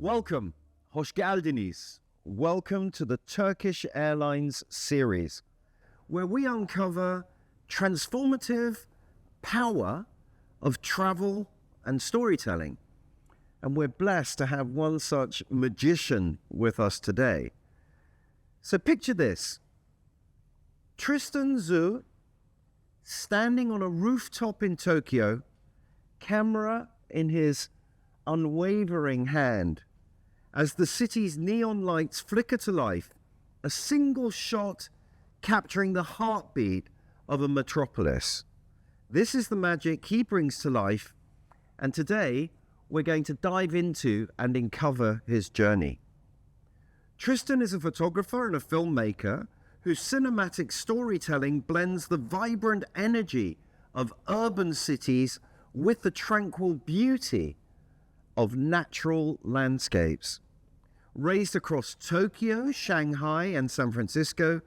Welcome, hoş geldiniz. Welcome to the Turkish Airlines Series, where we uncover transformative power of travel and storytelling. And we're blessed to have one such magician with us today. So picture this. Tristan Zhou standing on a rooftop in Tokyo, camera in his unwavering hand, as the city's neon lights flicker to life, a single shot capturing the heartbeat of a metropolis. This is the magic he brings to life, and today we're going to dive into and uncover his journey. Tristan is a photographer and a filmmaker whose cinematic storytelling blends the vibrant energy of urban cities with the tranquil beauty of natural landscapes. Raised across Tokyo, Shanghai, and San Francisco,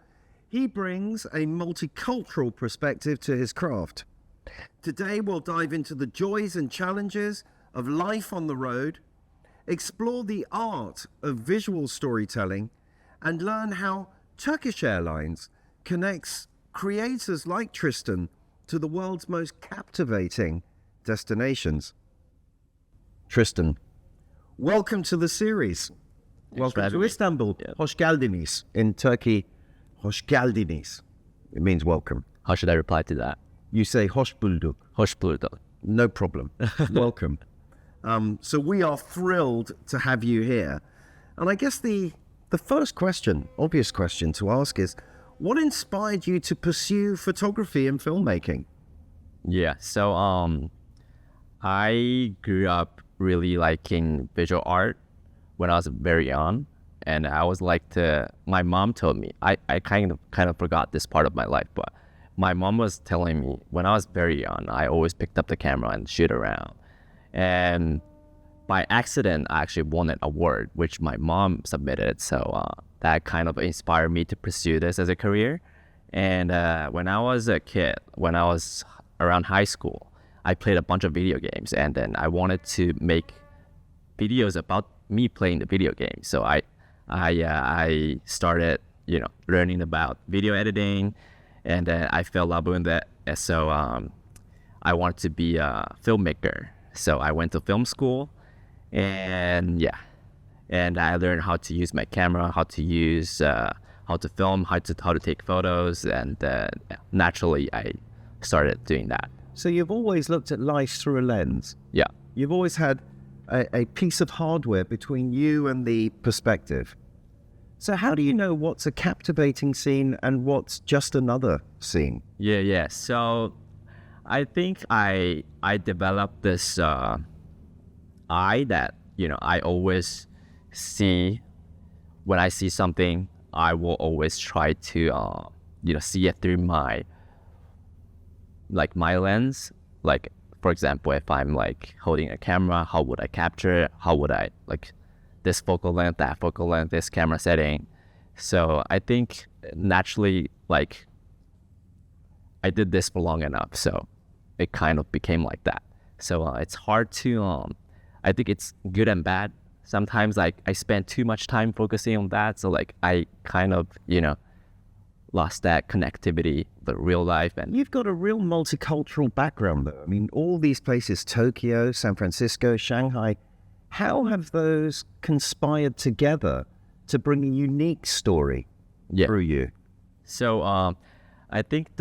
he brings a multicultural perspective to his craft. Today, we'll dive into the joys and challenges of life on the road, explore the art of visual storytelling, and learn how Turkish Airlines connects creators like Tristan to the world's most captivating destinations. Tristan, welcome to the series. Welcome to Istanbul. Yeah. Hoş geldiniz. In Turkey, hoş geldiniz. It means welcome. How should I reply to that? You say hoş bulduk. Hoş bulduk. No problem. Welcome. So we are thrilled to have you here. And I guess the first question, obvious question to ask is, what inspired you to pursue photography and filmmaking? Yeah, so I grew up really liking visual art when I was very young, and I was my mom told me, I kind of forgot this part of my life, but my mom was telling me when I was very young, I always picked up the camera and shoot around. And by accident, I actually won an award, which my mom submitted. So that kind of inspired me to pursue this as a career. And when I was a kid, when I was around high school, I played a bunch of video games, and then I wanted to make videos about me playing the video game. So I started, learning about video editing, and then I fell in love with that. So I wanted to be a filmmaker. So I went to film school, and I learned how to use my camera, how to film, how to take photos, and naturally I started doing that. So you've always looked at life through a lens. Yeah. You've always had a piece of hardware between you and the perspective. So how do you know what's a captivating scene and what's just another scene? Yeah. So I think I developed this eye that, I always see. When I see something, I will always try to, see it through my lens. Like, for example, if I'm holding a camera, how would I capture it? How would I this focal length, that focal length, this camera setting? So I think naturally, I did this for long enough, so it kind of became like that. So it's hard to, I think it's good and bad. Sometimes I spend too much time focusing on that, so I kind of, lost that connectivity with real life. And you've got a real multicultural background though. I mean, all these places, Tokyo, San Francisco, Shanghai, how have those conspired together to bring a unique story through you? So I think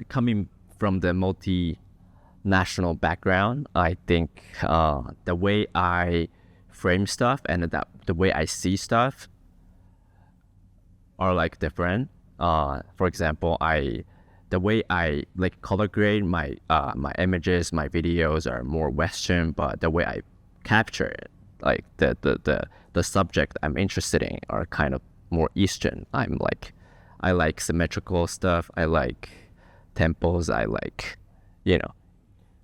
coming from the multinational background, I think the way I frame stuff and the way I see stuff are different. For example, the way I color grade my images, my videos are more Western, but the way I capture it, the subject I'm interested in are kind of more Eastern. I like symmetrical stuff. I like tempos. I like,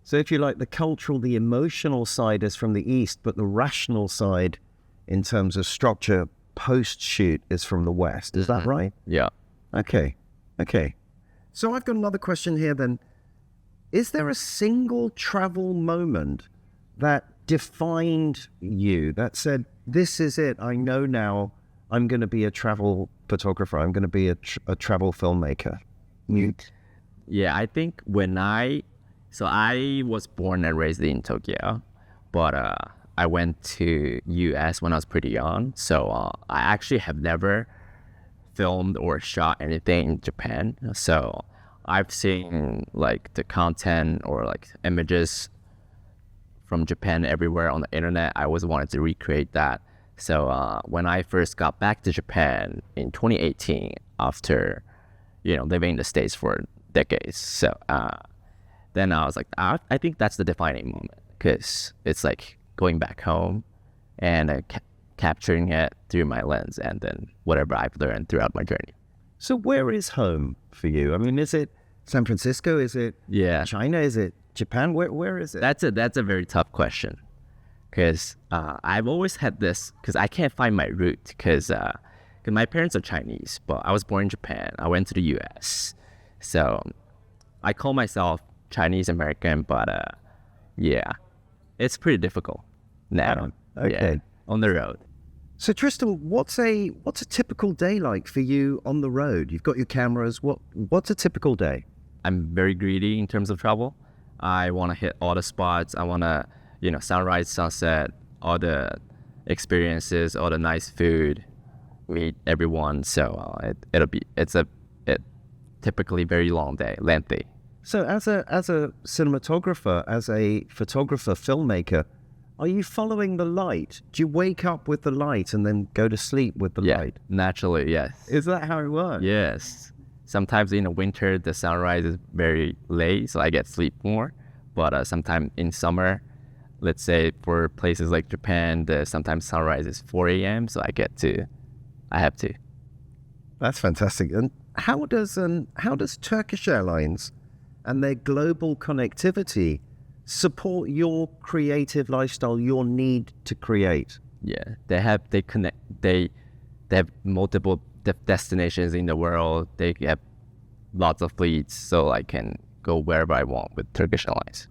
So if you like, the cultural, the emotional side is from the East, but the rational side in terms of structure post-shoot is from the West. Is that right? Yeah. Okay. So I've got another question here then. Is there a single travel moment that defined you, that said, this is it, I know now I'm going to be a travel photographer, I'm going to be a travel filmmaker? Yeah, I think so I was born and raised in Tokyo, but I went to US when I was pretty young. So I actually have never filmed or shot anything in Japan. So I've seen like the content or like images from Japan everywhere on the internet. I always wanted to recreate that. So when I first got back to Japan in 2018, after living in the States for decades, so then I was like, I think that's the defining moment, because it's like going back home and capturing it through my lens, and then whatever I've learned throughout my journey. So where is home for you? I mean, is it San Francisco? Is it China? Is it Japan? Where is it? That's a very tough question, because I've always had this, because I can't find my root, because my parents are Chinese, but I was born in Japan. I went to the US. So I call myself Chinese American, but it's pretty difficult now. Okay. On the road. So Tristan, what's a typical day like for you on the road? You've got your cameras. What's a typical day? I'm very greedy in terms of travel. I want to hit all the spots. I want to, sunrise, sunset, all the experiences, all the nice food, meet everyone. So it's a typically very long day, lengthy. So as a cinematographer, as a photographer, filmmaker, are you following the light? Do you wake up with the light and then go to sleep with the light? Naturally, yes. Is that how it works? Yes. Sometimes in the winter, the sunrise is very late, so I get sleep more. But sometimes in summer, let's say for places like Japan, sometimes sunrise is 4 a.m., so I have to. That's fantastic. And how does Turkish Airlines and their global connectivity support your creative lifestyle, your need to create? Yeah, they have multiple destinations in the world. They have lots of fleets, so I can go wherever I want with Turkish Airlines.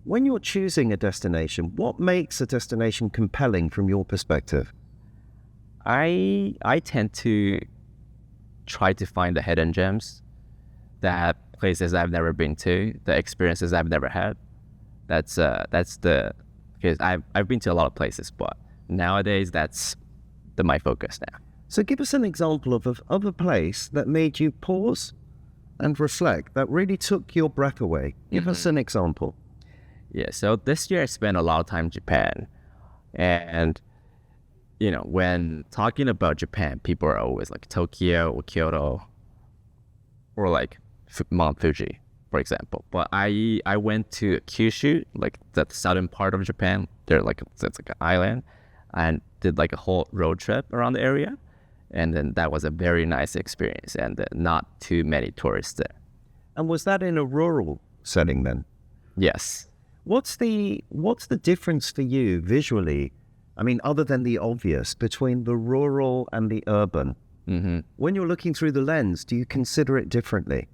When you're choosing a destination, what makes a destination compelling from your perspective? I tend to try to find the hidden gems, that places I've never been to, the experiences I've never had. That's because I've been to a lot of places, but nowadays that's my focus now. So give us an example of a place that made you pause and reflect, that really took your breath away. Give us an example. Yeah, so this year I spent a lot of time in Japan, and when talking about Japan, people are always like Tokyo or Kyoto or like Mount Fuji, for example. But I went to Kyushu, like the southern part of Japan. It's like an island, and did like a whole road trip around the area. And then that was a very nice experience, and not too many tourists there. And was that in a rural setting then? Yes. What's the difference for you visually? I mean, other than the obvious, between the rural and the urban. Mm-hmm. When you're looking through the lens, do you consider it differently?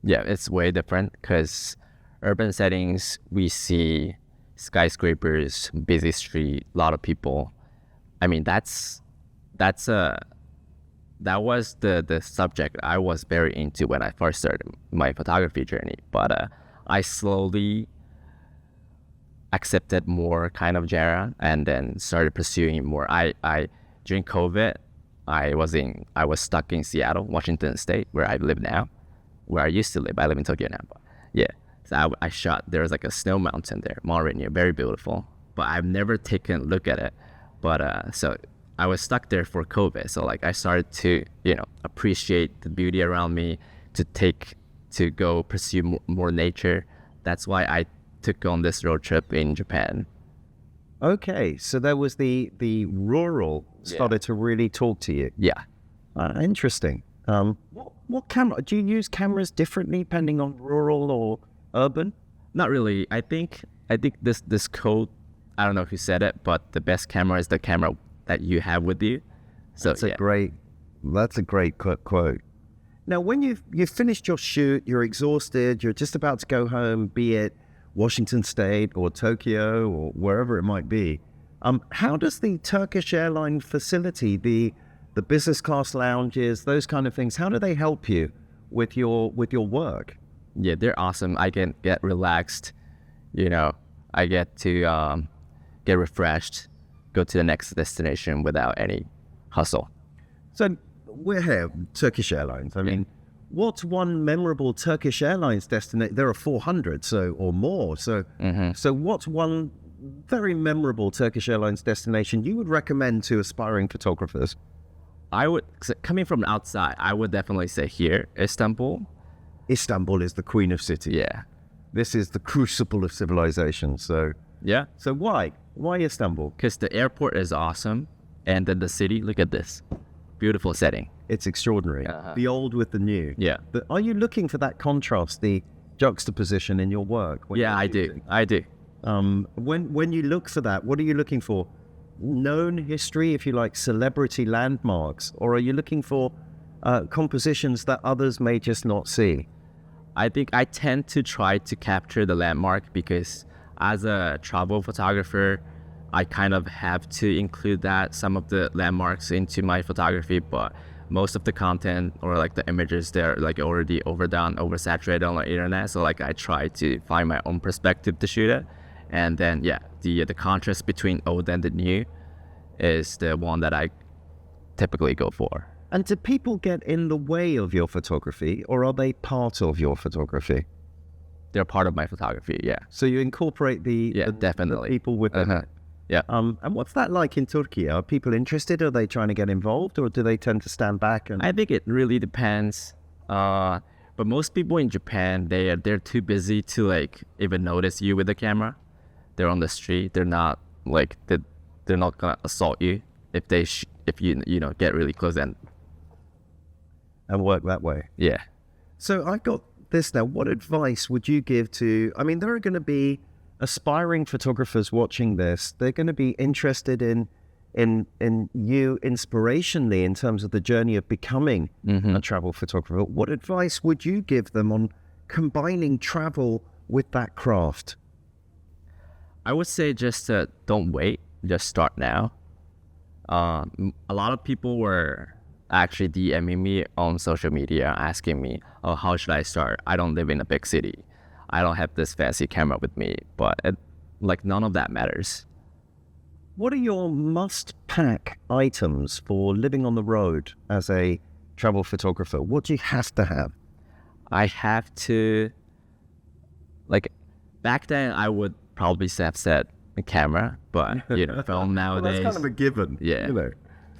Yeah, it's way different, because urban settings, we see skyscrapers, busy street, a lot of people. I mean, that was the subject I was very into when I first started my photography journey. But I slowly accepted more kind of genre, and then started pursuing it more. I during COVID, I was stuck in Seattle, Washington State, where I live now, where I used to live. I live in Tokyo now, but yeah. So I shot. There was like a snow mountain there, Mount Rainier, very beautiful. But I've never taken a look at it. But so I was stuck there for COVID. So like I started to appreciate the beauty around me, to go pursue more nature. That's why I took on this road trip in Japan. Okay, so there was the rural started to really talk to you. Yeah. Interesting. What camera do you use? Cameras differently depending on rural or urban? Not really. I think this quote, I don't know who said it, but the best camera is the camera that you have with you. So that's a great quote. Now, when you've finished your shoot, you're exhausted, you're just about to go home, be it Washington State or Tokyo or wherever it might be. How does the Turkish airline facility, the business class lounges, those kind of things, how do they help you with your work? Yeah, they're awesome. I can get relaxed, I get to get refreshed, go to the next destination without any hustle. So we're here, Turkish Airlines. I mean, what's one memorable Turkish Airlines destination? There are 400 or more. So what's one very memorable Turkish Airlines destination you would recommend to aspiring photographers? Coming from outside, I would definitely say here, Istanbul. Istanbul is the queen of cities. Yeah. This is the crucible of civilization. So yeah. So why Istanbul? Because the airport is awesome, and then the city. Look at this, beautiful setting. It's extraordinary. The old with the new. Yeah. But are you looking for that contrast, the juxtaposition in your work? Yeah, I do. When you look for that, what are you looking for? Known history, if you like, celebrity landmarks, or are you looking for compositions that others may just not see? I think I tend to try to capture the landmark because as a travel photographer, I kind of have to include some of the landmarks into my photography, but most of the content or like the images, they're like already overdone, oversaturated on the internet. So like I try to find my own perspective to shoot it. And then, the contrast between old and the new is the one that I typically go for. And do people get in the way of your photography, or are they part of your photography? They're part of my photography, yeah. So you incorporate definitely the people with them. Yeah. And what's that like in Turkey? Are people interested? Are they trying to get involved, or do they tend to stand back? I think it really depends. But most people in Japan, they're too busy to like even notice you with the camera. They're on the street. They're not like they're not gonna assault you if you get really close and work that way. Yeah. So I've got this now. What advice would you give to? I mean, there are going to be aspiring photographers watching this. They're going to be interested in you inspirationally in terms of the journey of becoming a travel photographer. What advice would you give them on combining travel with that craft? I would say just don't wait, just start now. A lot of people were actually DMing me on social media asking me, oh, how should I start? I don't live in a big city. I don't have this fancy camera with me, but none of that matters. What are your must-pack items for living on the road as a travel photographer? What do you have to have? I have to, back then I would probably have said a camera, but phone nowadays. Well, that's kind of a given. Yeah.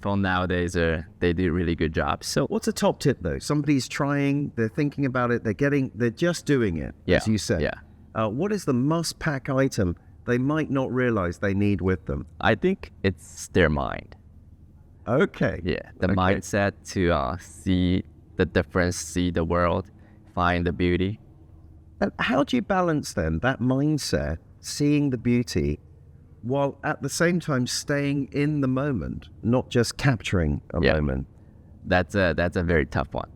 Phone nowadays they do a really good job. So what's a top tip though? Somebody's trying, they're thinking about it, they're just doing it, as you said. Yeah. What is the must-pack item they might not realize they need with them? I think it's their mind. Okay. Yeah, the mindset to see the difference, see the world, find the beauty. And how do you balance then that mindset, seeing the beauty, while at the same time staying in the moment, not just capturing a moment? That's a very tough one.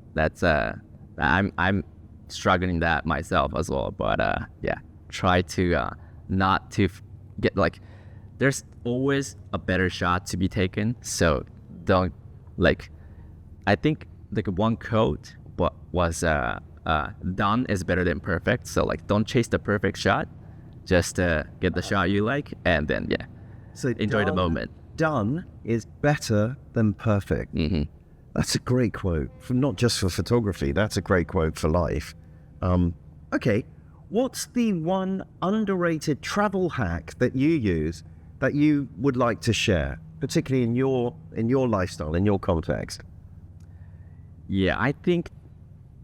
I'm struggling that myself as well. But try to not to get there's always a better shot to be taken. So don't I think one quote was done is better than perfect. So don't chase the perfect shot. Just get the shot you like, and then so enjoy the moment. Done is better than perfect. Mm-hmm. That's a great quote, not just for photography. That's a great quote for life. Okay, what's the one underrated travel hack that you use that you would like to share, particularly in your lifestyle, in your context? Yeah, I think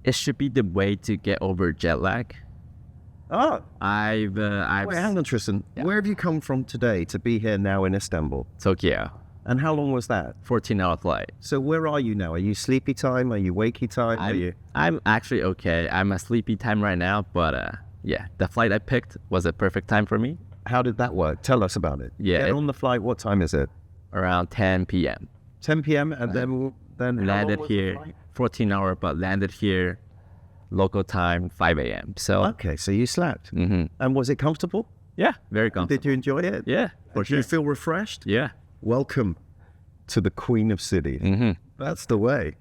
it should be the way to get over jet lag. Oh, I've wait, hang on, Tristan. Yeah. Where have you come from today to be here now in Istanbul? Tokyo. And how long was that? 14-hour flight. So where are you now? Are you sleepy time? Are you wakey time? I'm actually okay. I'm a sleepy time right now, but the flight I picked was a perfect time for me. How did that work? Tell us about it. Yeah. Get on the flight. What time is it? Around 10 p.m. 10 p.m. and then landed here. 14-hour, but landed here local time 5 a.m. So Okay, so you slept. And was it comfortable? yeah, very comfortable. Did you enjoy it? Yeah, for Did you sure. feel refreshed? Yeah. Welcome to the Queen of Cities. That's the way.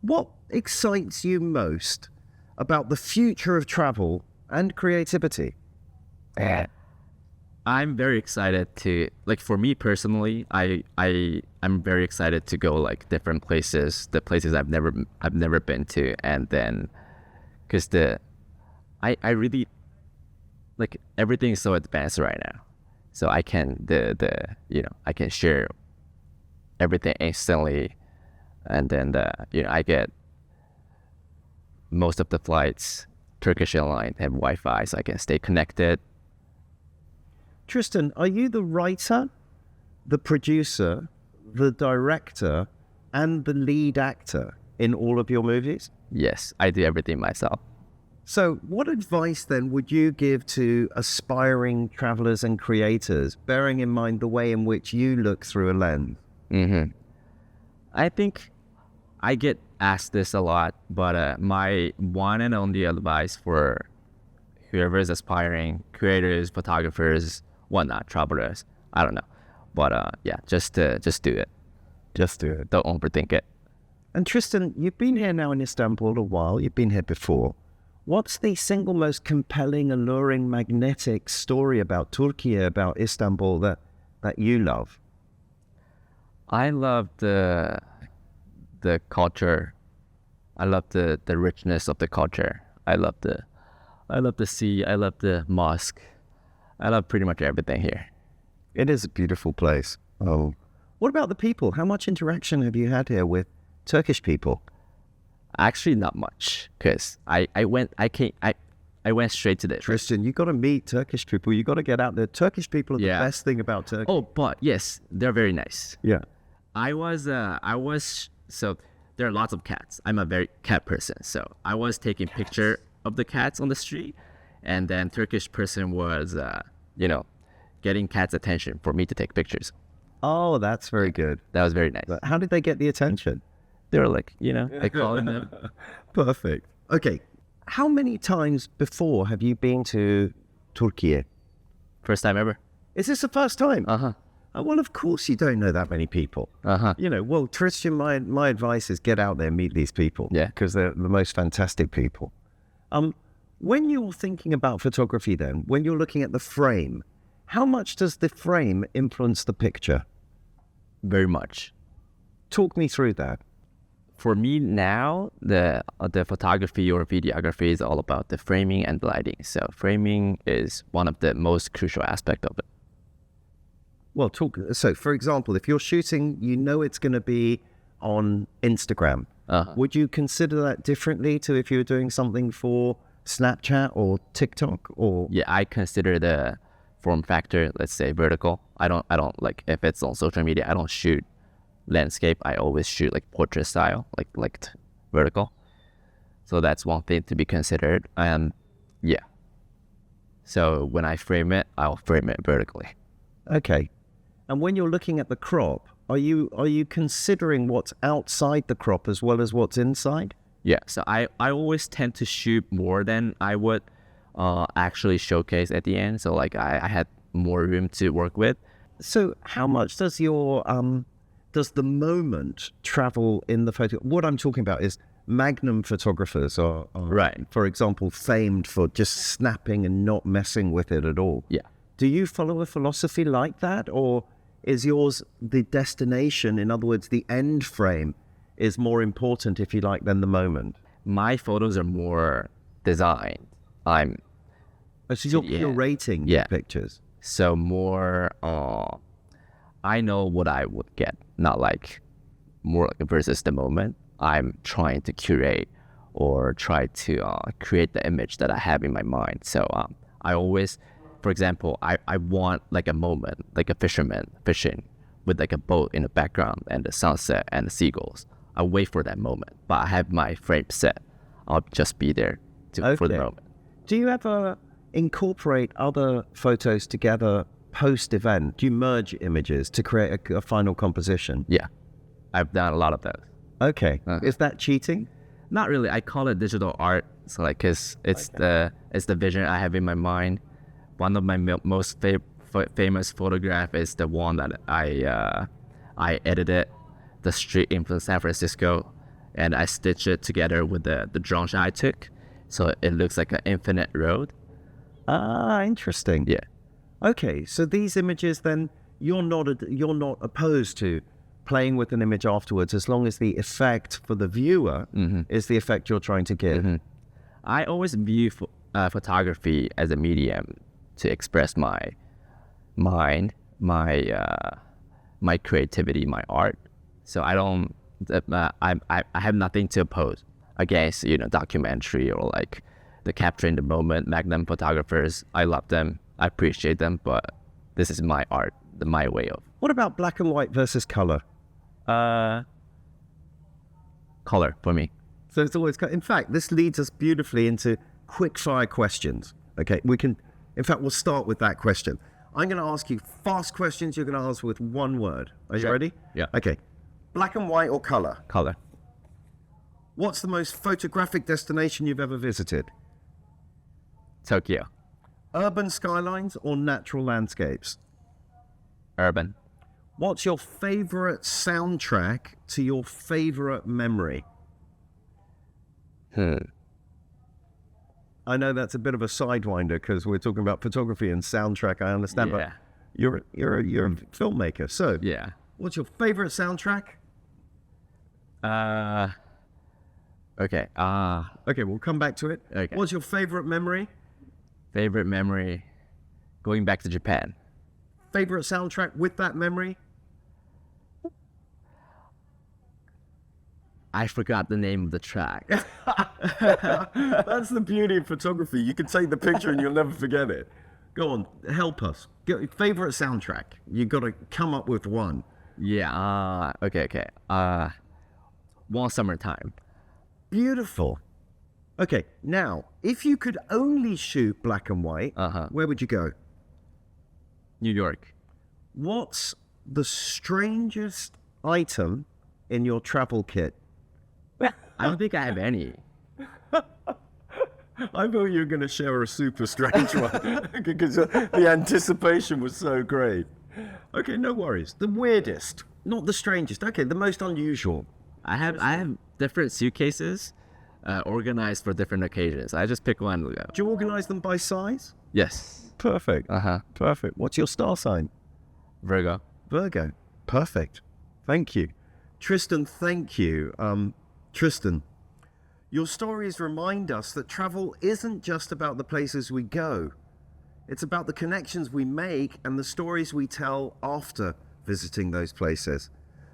What excites you most about the future of travel and creativity? I'm very excited to, like, for me personally, I'm very excited to go like different places, the places I've never been to, and then because I really like everything is so advanced right now, so I can I can share everything instantly, and then I get most of the flights. Turkish Airlines have Wi-Fi, so I can stay connected. Tristan, are you the writer, the producer, the director, and the lead actor in all of your movies? Yes, I do everything myself. So what advice then would you give to aspiring travelers and creators, bearing in mind the way in which you look through a lens? I think I get asked this a lot, but my one and only advice for whoever is aspiring, creators, photographers, whatnot, travelers, I don't know. But yeah, just do it. Just do it. Don't overthink it. And Tristan, you've been here now in Istanbul a while. You've been here before. What's the single most compelling, alluring, magnetic story about Turkey, about Istanbul that you love? I love the culture. I love the richness of the culture. I love the sea. I love the mosque. I love pretty much everything here. It is a beautiful place. Oh. What about the people? How much interaction have you had here with Turkish people? Actually, not much, because I went straight to the Tristan, you got to meet Turkish people. You got to get out there. Turkish people are the best thing about Turkey. Oh, but yes, they're very nice. Yeah. So there are lots of cats. I'm a very cat person. So I was taking picture of the cats on the street, and then Turkish person was, getting cats' attention for me to take pictures. Oh, that's very good. That was very nice. But how did they get the attention? They were like, I calling them. Perfect. Okay. How many times before have you been to Turkey? First time ever. Is this the first time? Uh-huh. Well, of course you don't know that many people. Uh-huh. Well, Tristan, my advice is get out there, meet these people. Yeah. Because they're the most fantastic people. When you're thinking about photography then, when you're looking at the frame, how much does the frame influence the picture? Very much. Talk me through that. For me now, the photography or videography is all about the framing and lighting. So framing is one of the most crucial aspect of it. Well, so for example, if you're shooting, it's going to be on Instagram. Uh-huh. Would you consider that differently to if you were doing something for Snapchat or TikTok or? Yeah, I consider the form factor, let's say vertical. I don't like, if it's on social media, I don't shoot landscape. I always shoot like portrait style, like vertical. So that's one thing to be considered. And yeah. So when I frame it, I'll frame it vertically. Okay. And when you're looking at the crop, are you considering what's outside the crop as well as what's inside? Yeah. So I always tend to shoot more than I would actually showcase at the end. So like I had more room to work with. So how much does your does the moment travel in the photo? What I'm talking about is magnum photographers are right, for example, famed for just snapping and not messing with it at all. Yeah. Do you follow a philosophy like that, or is yours the destination? In other words, the end frame is more important, if you like, than the moment. My photos are more designed. I'm So you're rating your pictures. So more, I know what I would get, not like more like versus the moment. I'm trying to curate or try to create the image that I have in my mind. So I always, for example, I want like a moment, like a fisherman fishing with like a boat in the background and the sunset and the seagulls. I wait for that moment, but I have my frame set. I'll just be there for the moment. Do you ever incorporate other photos together post-event? Do you merge images to create a final composition? Yeah, I've done a lot of those. Okay. Is that cheating? Not really. I call it digital art. So like, cause it's the vision I have in my mind. One of my most famous photograph is the one that I edited, the street in San Francisco, and I stitched it together with the drone shot I took, so it looks like an infinite road. Ah, interesting. Yeah. Okay, so these images then you're not opposed to playing with an image afterwards, as long as the effect for the viewer is the effect you're trying to give. I always view photography as a medium to express my mind, my creativity, my art. So I don't, I have nothing to oppose against, documentary or like the capturing the moment, Magnum photographers. I love them, I appreciate them, but this is my art, my way of. What about black and white versus color? Color for me. So it's always, in fact, this leads us beautifully into quick fire questions. Okay, in fact, we'll start with that question. I'm going to ask you fast questions. You're going to answer with one word. Are you ready? Yeah. Okay. Black and white or color? Color. What's the most photographic destination you've ever visited? Tokyo. Urban skylines or natural landscapes? Urban. What's your favorite soundtrack to your favorite memory? I know that's a bit of a sidewinder because we're talking about photography and soundtrack. I understand, Yeah. but you're a filmmaker. So, Yeah. what's your favorite soundtrack? Okay. Okay, we'll come back to it. Okay. What's your favorite memory? Favorite memory, going back to Japan. Favorite soundtrack with that memory? I forgot the name of the track. That's the beauty of photography. You can take the picture and you'll never forget it. Go on, help us. Favorite soundtrack. You got to come up with one. Yeah. Okay. One Summertime. Beautiful. Okay, now, if you could only shoot black and white, where would you go? New York. What's the strangest item in your travel kit? I don't think I have any. I thought you were going to share a super strange one because the anticipation was so great. Okay, no worries. The weirdest, not the strangest. Okay, the most unusual. I have different suitcases organized for different occasions. I just pick one. Do you organize them by size? Yes. Perfect. Perfect. What's your star sign? Virgo. Virgo. Perfect. Thank you. Tristan, thank you. Tristan, your stories remind us that travel isn't just about the places we go. It's about the connections we make and the stories we tell after visiting those places.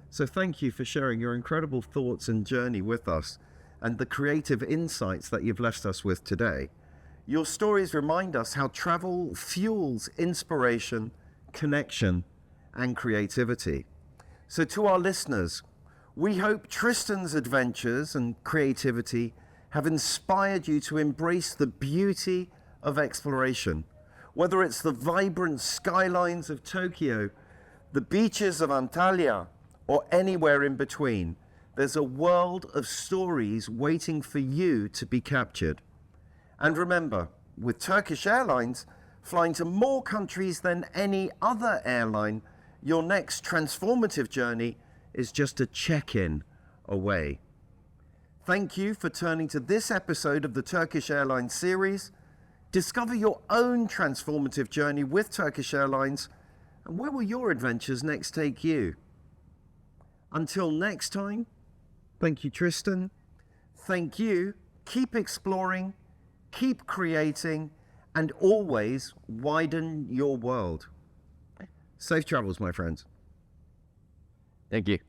So thank you for sharing your incredible thoughts and journey with us and the creative insights that you've left us with today. Your stories remind us how travel fuels inspiration, connection, and creativity. So to our listeners, we hope Tristan's adventures and creativity have inspired you to embrace the beauty of exploration. Whether it's the vibrant skylines of Tokyo, the beaches of Antalya, or anywhere in between, there's a world of stories waiting for you to be captured. And remember, with Turkish Airlines, flying to more countries than any other airline, your next transformative journey is just a check-in away. Thank you for turning to this episode of the Turkish Airlines series. Discover your own transformative journey with Turkish Airlines, and where will your adventures next take you? Until next time, thank you, Tristan. Thank you. Keep exploring, keep creating, and always widen your world. Safe travels, my friends. Thank you.